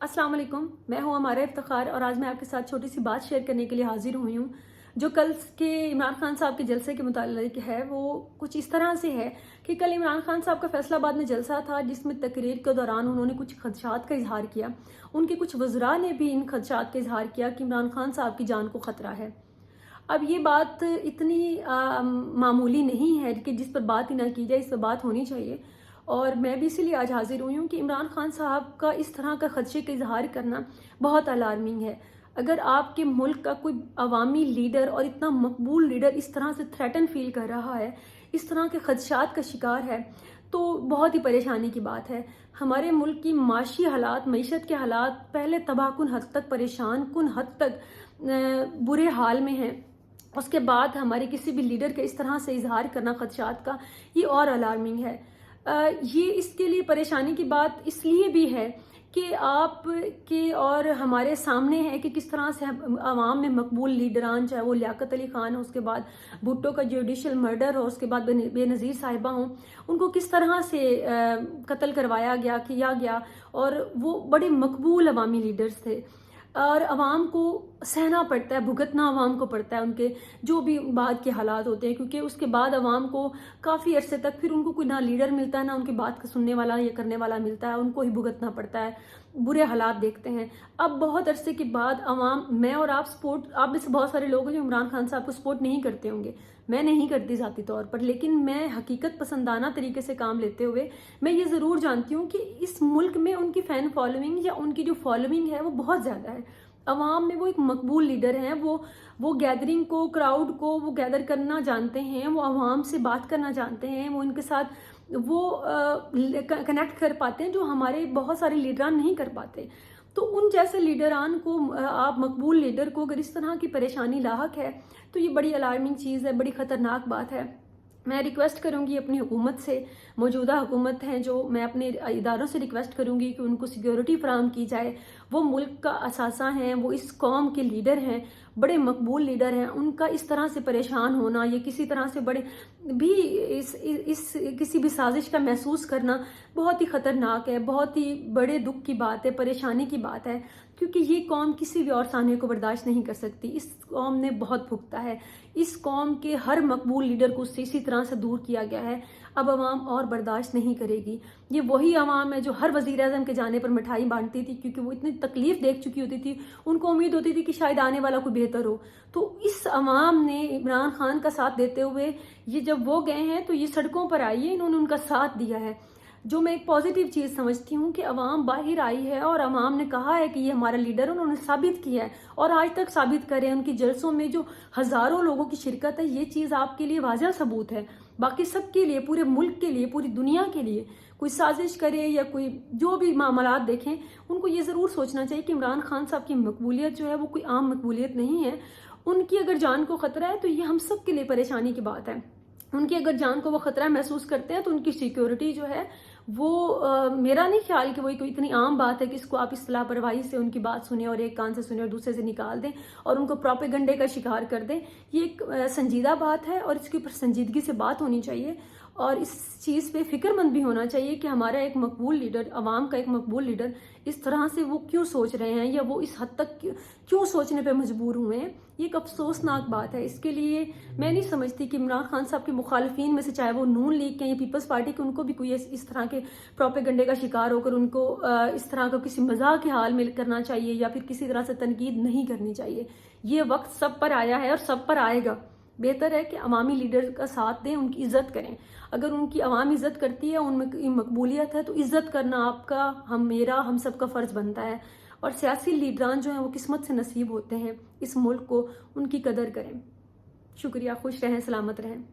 अस्सलाम वालेकुम, मैं हूं हमारा इफ्तिखार और आज मैं आपके साथ छोटी सी बात शेयर करने के लिए हाजिर हुई हूं जो कल के इमरान खान साहब के जलसे के मुतालिक है। वो कुछ इस तरह से है कि कल इमरान खान साहब का फैसलाबाद में जलसा था जिसमें तकरीर के दौरान उन्होंने कुछ खदशात का इजहार किया। उनके कुछ वज़रा ने भी इन खदशात का इजहार किया कि इमरान खान साहब की जान को ख़तरा है। अब ये बात इतनी मामूली नहीं है कि जिस पर बात ही ना की जाए, इस पर बात होनी चाहिए। और मैं भी इसीलिए आज हाजिर हुई हूँ कि इमरान खान साहब का इस तरह का खदशे का इजहार करना बहुत अलार्मिंग है। अगर आपके मुल्क का कोई अवामी लीडर और इतना मकबूल लीडर इस तरह से थ्रेटन फील कर रहा है, इस तरह के खदशात का शिकार है, तो बहुत ही परेशानी की बात है। हमारे मुल्क की माशी हालात, मईशत के हालात पहले तबाहकुन हद तक, परेशान कुन हद तक बुरे हाल में हैं। उसके बाद हमारे किसी भी लीडर के इस तरह से इजहार करना खदशात का, ये और अलार्मिंग है। ये इसके लिए परेशानी की बात इसलिए भी है कि आप के और हमारे सामने है कि किस तरह से आवाम में मकबूल लीडरान, चाहे वो लियाकत अली खान हो, उसके बाद भुट्टो का जुडिशल मर्डर हो, उसके बाद बेनज़ीर साहिबा हो, उनको किस तरह से कत्ल करवाया गया, किया गया। और वो बड़े मकबूल अवामी लीडर्स थे और अवाम को सहना पड़ता है, भुगतना अवाम को पड़ता है उनके जो भी बाद के हालात होते हैं, क्योंकि उसके बाद अवाम को काफ़ी अरसे तक फिर उनको कोई ना लीडर मिलता है, ना उनकी बात का सुनने वाला या करने वाला मिलता है, उनको ही भुगतना पड़ता है, बुरे हालात देखते हैं। अब बहुत अरसे के बाद अवाम, मैं और आप में से बहुत सारे लोग हैं जो इमरान खान साहब को सपोर्ट नहीं करते होंगे, मैं नहीं करती ज़ाती तौर पर, लेकिन मैं हकीकत पसंदाना तरीके से काम लेते हुए मैं ये ज़रूर जानती हूँ कि इस मुल्क में उनकी फ़ैन फॉलोइंग या उनकी जो फॉलोइंग है वो बहुत ज़्यादा है। अवाम में वो एक मकबूल लीडर हैं, वो गैदरिंग को, क्राउड को वो गैदर करना जानते हैं, वो अवाम से बात करना जानते हैं, वो इनके साथ वो कनेक्ट कर पाते हैं जो हमारे बहुत सारे लीडरान नहीं कर पाते। तो उन जैसे लीडरान को, आप मकबूल लीडर को अगर इस तरह की परेशानी लाहक है तो ये बड़ी अलार्मिंग चीज़ है, बड़ी ख़तरनाक बात है। मैं रिक्वेस्ट करूंगी अपनी हुकूमत से, मौजूदा हुकूमत हैं जो, मैं अपने इदारों से रिक्वेस्ट करूंगी कि उनको सिक्योरिटी फराहम की जाए। वो मुल्क का असासा हैं, वो इस कौम के लीडर हैं, बड़े मकबूल लीडर हैं। उनका इस तरह से परेशान होना, ये किसी तरह से बड़े भी इस किसी भी साजिश का महसूस करना बहुत ही ख़तरनाक है, बहुत ही बड़े दुख की बात है, परेशानी की बात है, क्योंकि ये कौम किसी भी और साने को बर्दाश्त नहीं कर सकती। इस कौम ने बहुत भुगता है, इस कौम के हर मकबूल लीडर को उससे इसी तरह से दूर किया गया है। अब अवाम और बर्दाश्त नहीं करेगी। ये वही अवाम है जो हर वज़ीर आज़म के जाने पर मिठाई बांटती थी, क्योंकि वो इतनी तकलीफ देख चुकी होती थी, उनको उम्मीद होती थी कि शायद आने वाला कोई बेहतर हो। तो इस अवाम ने इमरान खान का साथ देते हुए, ये जब वो गए हैं तो ये सड़कों पर आई है, इन्होंने उनका साथ दिया है, जो मैं एक पॉजिटिव चीज़ समझती हूँ कि अवाम बाहर आई है और अवाम ने कहा है कि ये हमारा लीडर है, उन्होंने साबित किया है और आज तक साबित करे हैं। उनकी जलसों में जो हज़ारों लोगों की शिरकत है, ये चीज़ आपके लिए वाज़ह सबूत है, बाकी सबके लिए, पूरे मुल्क के लिए, पूरी दुनिया के लिए। कोई साजिश करे या कोई जो भी मामलात देखें, उनको ये ज़रूर सोचना चाहिए कि इमरान खान साहब की मकबूलियत जो है वो कोई आम मकबूलियत नहीं है। उनकी अगर जान को ख़तरा है तो ये हम सब के लिए परेशानी की बात है। उनकी अगर जान को वो ख़तरा महसूस करते हैं तो उनकी सिक्योरिटी जो है वो मेरा नहीं ख्याल कि वो कोई इतनी आम बात है कि इसको आप इस लापरवाही से उनकी बात सुने और एक कान से सुने और दूसरे से निकाल दें और उनको प्रोपेगेंडे का शिकार कर दें। ये एक संजीदा बात है और इसके ऊपर संजीदगी से बात होनी चाहिए और इस चीज़ पे फिक्रमंद भी होना चाहिए कि हमारा एक मकबूल लीडर, अवाम का एक मकबूल लीडर इस तरह से वो क्यों सोच रहे हैं या वो इस हद तक क्यों सोचने पे मजबूर हुए हैं। ये एक अफसोसनाक बात है। इसके लिए मैं नहीं समझती कि इमरान खान साहब के मुखालिफिन में से, चाहे वो नून लीग के या पीपल्स पार्टी के, उनको भी कोई इस तरह के प्रोपेगेंडे का शिकार होकर उनको इस तरह का किसी मजाक के हाल में करना चाहिए या फिर किसी तरह से तनकीद नहीं करनी चाहिए। ये वक्त सब पर आया है और सब पर आएगा। बेहतर है कि अवामी लीडर का साथ दें, उनकी इज्जत करें। अगर उनकी अवाम इज्जत करती है, उनमें मकबूलियत है, तो इज्जत करना आपका, हम सबका फ़र्ज़ बनता है। और सियासी लीडरान जो हैं वो किस्मत से नसीब होते हैं। इस मुल्क को उनकी कदर करें। शुक्रिया। खुश रहें, सलामत रहें।